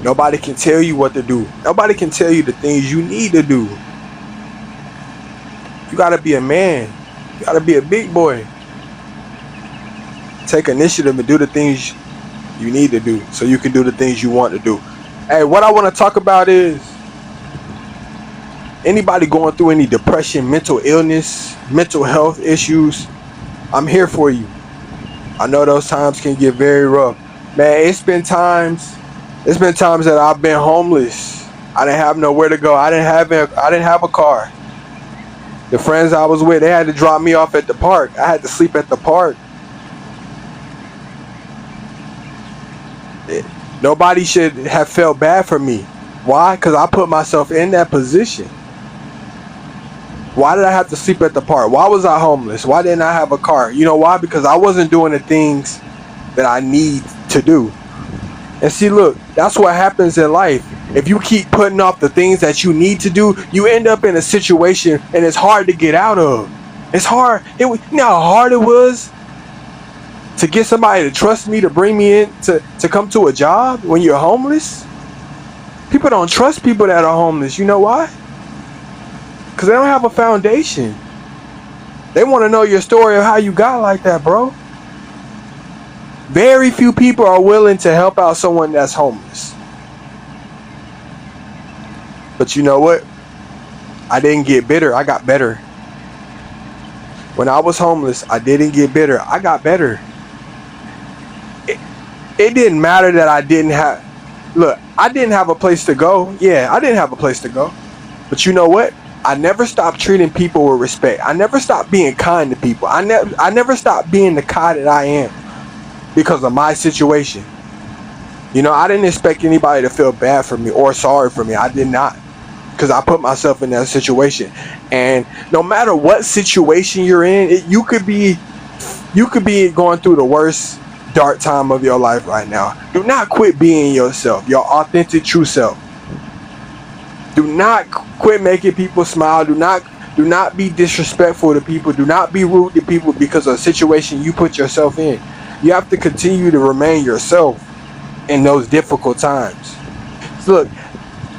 Nobody can tell you what to do. Nobody can tell you the things you need to do. You gotta be a man. You gotta be a big boy. Take initiative and do the things you need to do so you can do the things you want to do. Hey, what I want to talk about is anybody going through any depression, mental illness, mental health issues. I'm here for you. I know those times can get very rough. Man, it's been times that I've been homeless. I didn't have nowhere to go. I didn't have a car. The friends I was with, they had to drop me off at the park. I had to sleep at the park. Nobody should have felt bad for me. Why? Because I put myself in that position. Why did I have to sleep at the park? Why was I homeless? Why didn't I have a car? You know why? Because I wasn't doing the things that I need to do. And see, look, that's what happens in life. If you keep putting off the things that you need to do, you end up in a situation and it's hard to get out of. It's hard. You know how hard it was to get somebody to trust me to bring me in to come to a job when you're homeless? People don't trust people that are homeless. You know why? Because they don't have a foundation. They want to know your story of how you got like that, bro. Very few people are willing to help out someone that's homeless. But you know what? I didn't get bitter. I got better. When I was homeless, I didn't get bitter. I got better. It didn't matter that I didn't have... Look, I didn't have a place to go. Yeah, I didn't have a place to go. But you know what? I never stopped treating people with respect. I never stopped being kind to people. I never stopped being the guy that I am because of my situation. You know, I didn't expect anybody to feel bad for me or sorry for me. I did not. Because I put myself in that situation. And no matter what situation you're in, you could be going through the worst dark time of your life right now. Do not quit being yourself, your authentic true self. Do not quit making people smile. Do not be disrespectful to people. Do not be rude to people because of a situation you put yourself in. You have to continue to remain yourself in those difficult times. So look,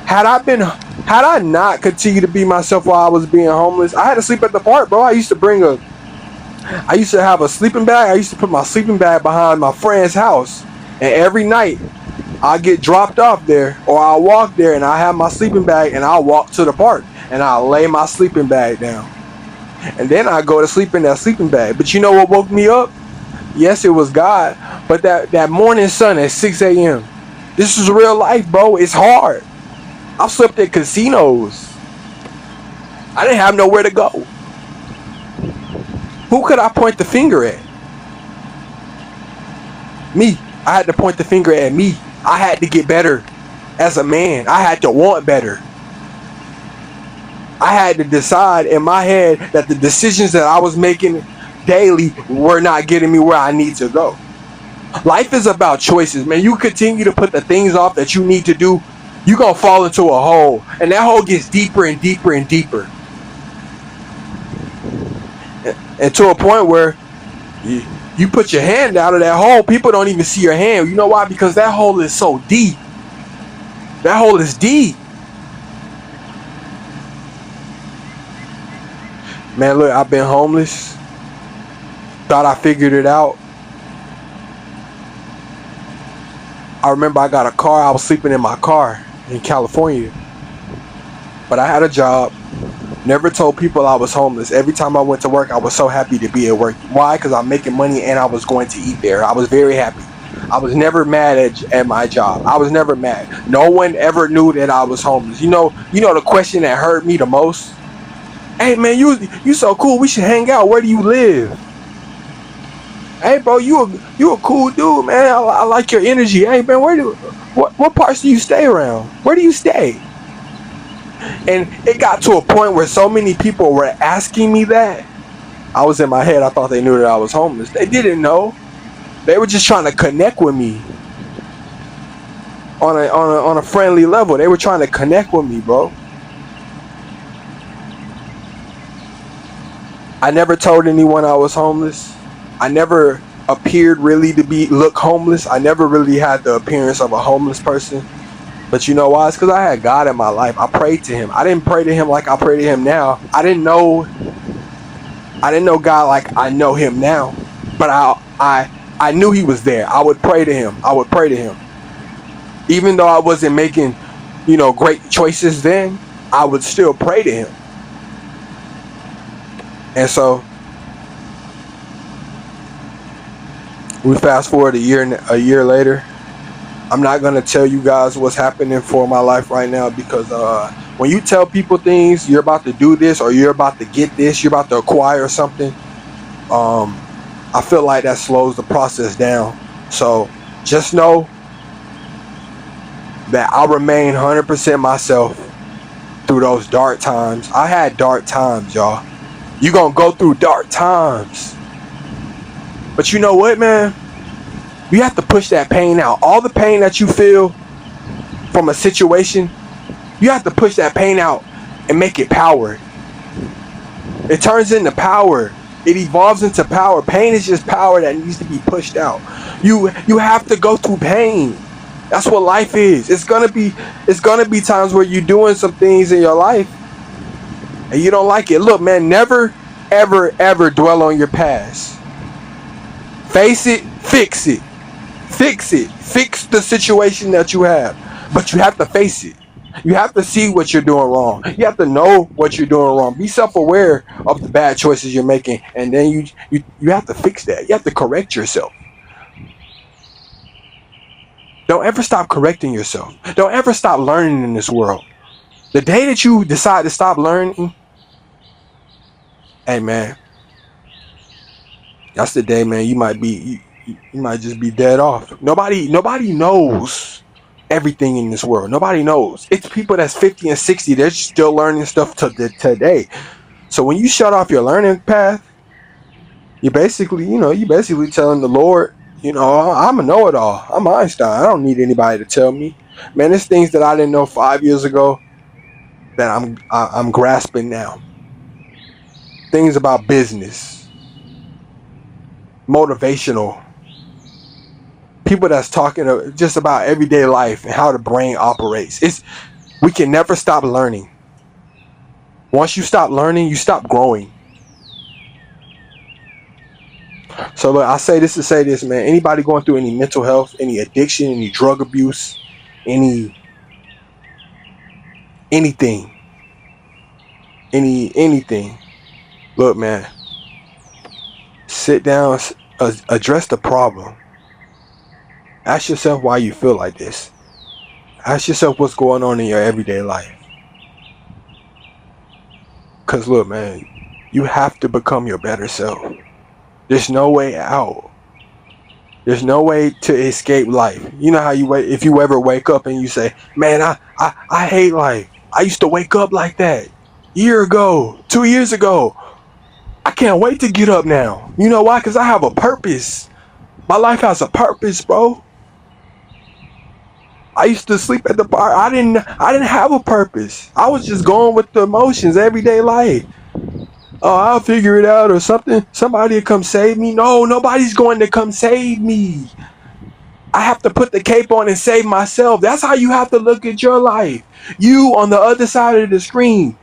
had I not continued to be myself while I was being homeless, I had to sleep at the park, bro. I used to have a sleeping bag. I used to put my sleeping bag behind my friend's house, and every night I get dropped off there, or I walk there and I have my sleeping bag and I walk to the park and I lay my sleeping bag down. And then I go to sleep in that sleeping bag. But you know what woke me up? Yes, it was God. But that morning sun at 6 a.m. This is real life, bro. It's hard. I've slept at casinos. I didn't have nowhere to go. Who could I point the finger at? Me. I had to point the finger at me. I had to get better as a man. I had to want better. I had to decide in my head that the decisions that I was making daily were not getting me where I need to go. Life is about choices, man. You continue to put the things off that you need to do, you're going to fall into a hole. And that hole gets deeper and deeper and deeper. And to a point where you put your hand out of that hole, people don't even see your hand. You know why? Because that hole is so deep. That hole is deep. Man, look, I've been homeless. Thought I figured it out. I remember I got a car. I was sleeping in my car in California. But I had a job. Never told people I was homeless. Every time I went to work, I was so happy to be at work. Why? Because I'm making money and I was going to eat there. I was very happy. I was never mad at my job. I was never mad. No one ever knew that I was homeless. You know the question that hurt me the most? Hey man, you so cool. We should hang out. Where do you live? Hey bro, you a cool dude, man. I like your energy. Hey man, what parts do you stay around? Where do you stay? And it got to a point where so many people were asking me that. I was in my head. I thought they knew that I was homeless. They didn't know. They were just trying to connect with me on a friendly level. They were trying to connect with me, bro. I never told anyone I was homeless. I never appeared really to look homeless. I never really had the appearance of a homeless person. But you know why? It's because I had God in my life. I prayed to him. I didn't pray to him like I pray to him now. I didn't know God like I know him now. But I knew he was there. I would pray to him. I would pray to him. Even though I wasn't making, great choices then, I would still pray to him. And so we fast forward a year later. I'm not gonna tell you guys what's happening for my life right now, because when you tell people things, you're about to do this or you're about to get this, you're about to acquire something. I feel like that slows the process down. So just know that I remain 100% myself through those dark times. I had dark times, y'all. You gonna go through dark times. But you know what, man? You have to push that pain out. All the pain that you feel from a situation, you have to push that pain out and make it power. It turns into power. It evolves into power. Pain is just power that needs to be pushed out. You have to go through pain. That's what life is. It's gonna be times where you're doing some things in your life and you don't like it. Look, man, never, ever, ever dwell on your past. Face it, fix it. Fix it. Fix the situation that you have. But you have to face it. You have to see what you're doing wrong. You have to know what you're doing wrong. Be self-aware of the bad choices you're making, and then you have to fix that. You have to correct yourself. Don't ever stop correcting yourself. Don't ever stop learning in this world. The day that you decide to stop learning, hey man, that's the day, man, you might just be dead off. Nobody knows everything in this world. Nobody knows. It's people that's 50 and 60. They're still learning stuff today. So when you shut off your learning path, you basically telling the Lord, I'm a know-it-all. I'm Einstein. I don't need anybody to tell me. Man, there's things that I didn't know 5 years ago that I'm grasping now. Things about business, motivational. People that's talking just about everyday life and how the brain operates. We can never stop learning. Once you stop learning, you stop growing. So look, I say this to say this, man. Anybody going through any mental health, any addiction, any drug abuse, anything, look, man, sit down, address the problem. Ask yourself why you feel like this. Ask yourself what's going on in your everyday life. Because look, man, you have to become your better self. There's no way out. There's no way to escape life. You know how if you ever wake up and you say, man, I hate life. I used to wake up like that year ago, 2 years ago. I can't wait to get up now. You know why? Because I have a purpose. My life has a purpose, bro. I used to sleep at the bar. I didn't have a purpose. I was just going with the emotions, everyday life. Oh, I'll figure it out or something. Somebody will come save me. No, nobody's going to come save me. I have to put the cape on and save myself. That's how you have to look at your life. You on the other side of the screen.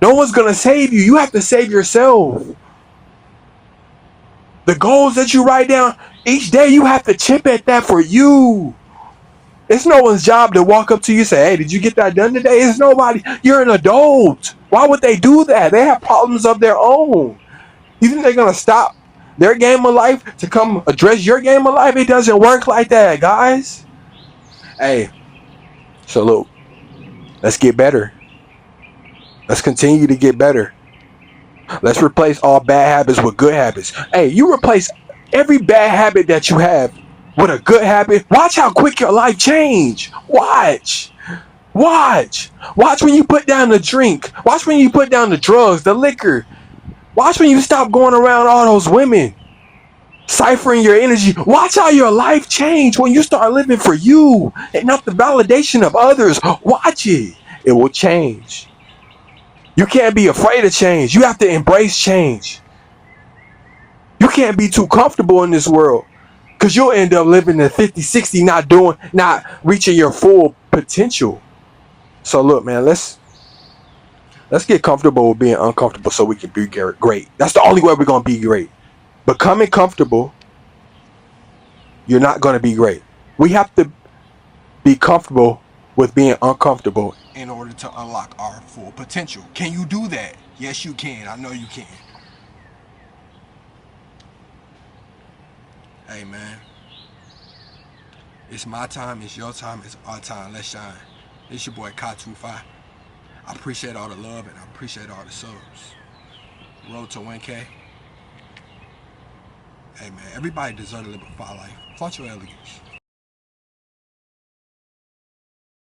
No one's going to save you. You have to save yourself. The goals that you write down each day, you have to chip at that for you. It's no one's job to walk up to you and say, hey, did you get that done today? It's nobody. You're an adult. Why would they do that? They have problems of their own. You think they're going to stop their game of life to come address your game of life? It doesn't work like that, guys. Hey, so look, let's get better. Let's continue to get better. Let's replace all bad habits with good habits. Hey, you replace every bad habit that you have with a good habit. Watch how quick your life change. Watch when you put down the drink. Watch when you put down the drugs, the liquor. Watch when you stop going around all those women, ciphering your energy. Watch how your life change when you start living for you and not the validation of others. Watch it. It will change. You can't be afraid of change. You have to embrace change. You can't be too comfortable in this world, because you'll end up living at 50, 60, not reaching your full potential. So look, man, let's get comfortable with being uncomfortable so we can be great. That's the only way we're gonna be great. Becoming comfortable, you're not gonna be great. We have to be comfortable with being uncomfortable in order to unlock our full potential. Can you do that? Yes, you can. I know you can. Hey, man. It's my time, it's your time, it's our time. Let's shine. It's your boy Ka25. I appreciate all the love and I appreciate all the subs. Road to 1K. Hey, man, everybody deserves to live a fire life. Flaunt your elegance.